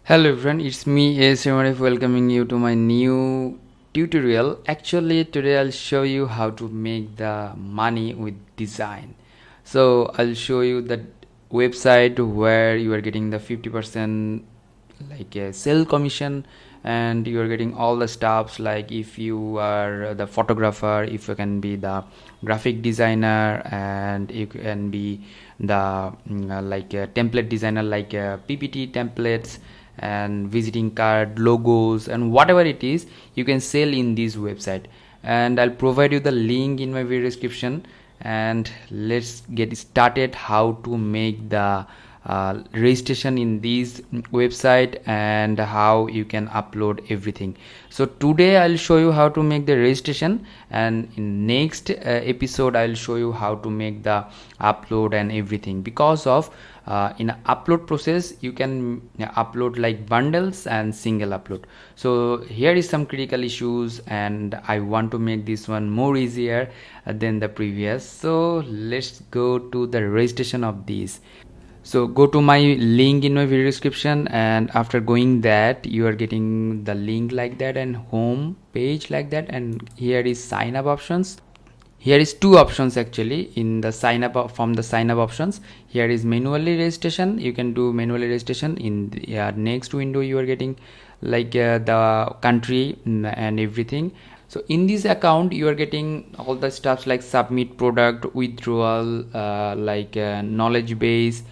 Hello everyone, it's me ASM Arif welcoming you to my new tutorial. Actually today I'll show you how to make the money with design. So I'll show you the website where you are getting the 50% like a sale commission, and you are getting all the stuffs, like if you are the photographer, if you can be the graphic designer, and you can be the like a template designer, like PPT templates and visiting card logos and whatever it is you can sell in this website. And I'll provide you the link in my video description, and let's get started how to make the registration in this website and how you can upload everything. So today I'll show you how to make the registration, and in next episode I'll show you how to make the upload and everything, because of in a upload process you can upload like bundles and single upload. So here is some critical issues, and I want to make this one more easier than the previous. So let's go to the registration of these. So go to my link in my video description, and after going that you are getting the link like that and home page like that, and here is sign up options. Here is two options actually in the sign up. From the sign up options, here is manually registration. You can do manually registration. In the next window you are getting like the country and everything. So in this account you are getting all the stuffs like submit product, withdrawal, knowledge base.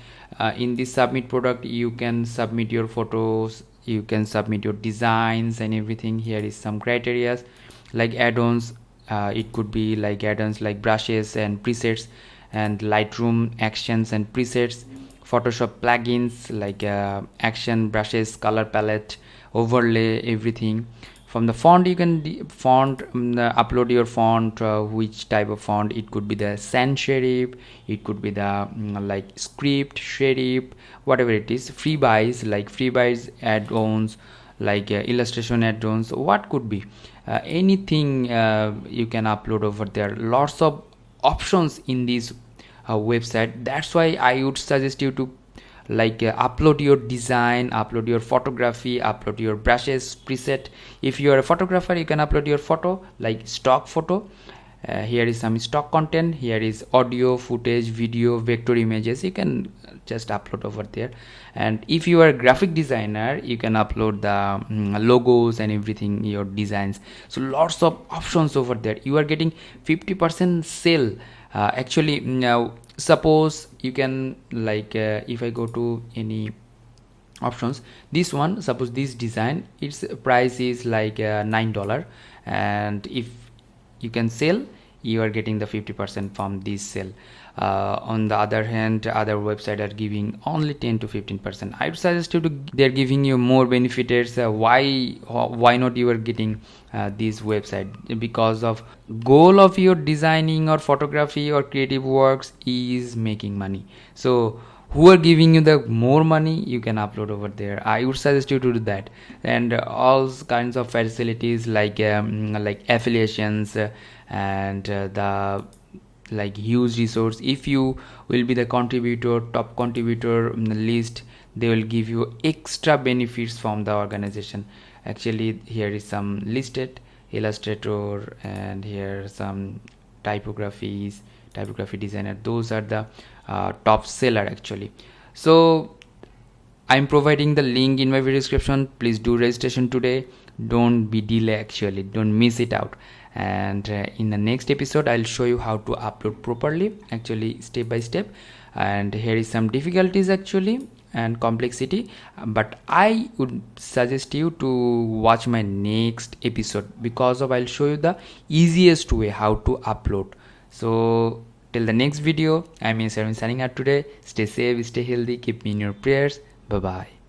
In this submit product you can submit your photos, you can submit your designs and everything. Here is some criteria like add-ons. It could be like add-ons like brushes and presets, and Lightroom actions and presets, Photoshop plugins like action, brushes, color palette, overlay, everything. From the font you can upload your font, which type of font. It could be the sans serif, it could be the like script serif, whatever it is. Free buys like free buys add-ons, like illustration add-ons, what could be anything you can upload over there. Lots of options in this website. That's why I would suggest you to upload your design, upload your photography, upload your brushes, preset. If you are a photographer you can upload your photo like stock photo. Here is some stock content. Here is audio, footage, video, vector images. You can just upload over there. And if you are a graphic designer you can upload the logos and everything, your designs. So lots of options over there. You are getting 50% sale. Actually now suppose you can if I go to any options, this one, suppose this design, its price is like $9, and if you can sell, you are getting the 50% from this sale. On the other hand, other websites are giving only 10 to 15%. I would suggest you to, they're giving you more benefits. Why not you are getting this website? Because of goal of your designing or photography or creative works is making money. So who are giving you the more money, you can upload over there. I would suggest you to do that. And all kinds of facilities like affiliations, and the like huge resource. If you will be the contributor, top contributor in the list, they will give you extra benefits from the organization. Actually here is some listed: Illustrator, and here some typography designer. Those are the top seller actually. So I'm providing the link in my video description. Please do registration today. Don't be delay, actually don't miss it out. And in the next episode I'll show you how to upload properly, actually step by step. And here is some difficulties actually and complexity, but I would suggest you to watch my next episode, because of I'll show you the easiest way how to upload. So till the next video, I'm Arif signing out today. Stay safe, stay healthy, keep me in your prayers. Bye bye.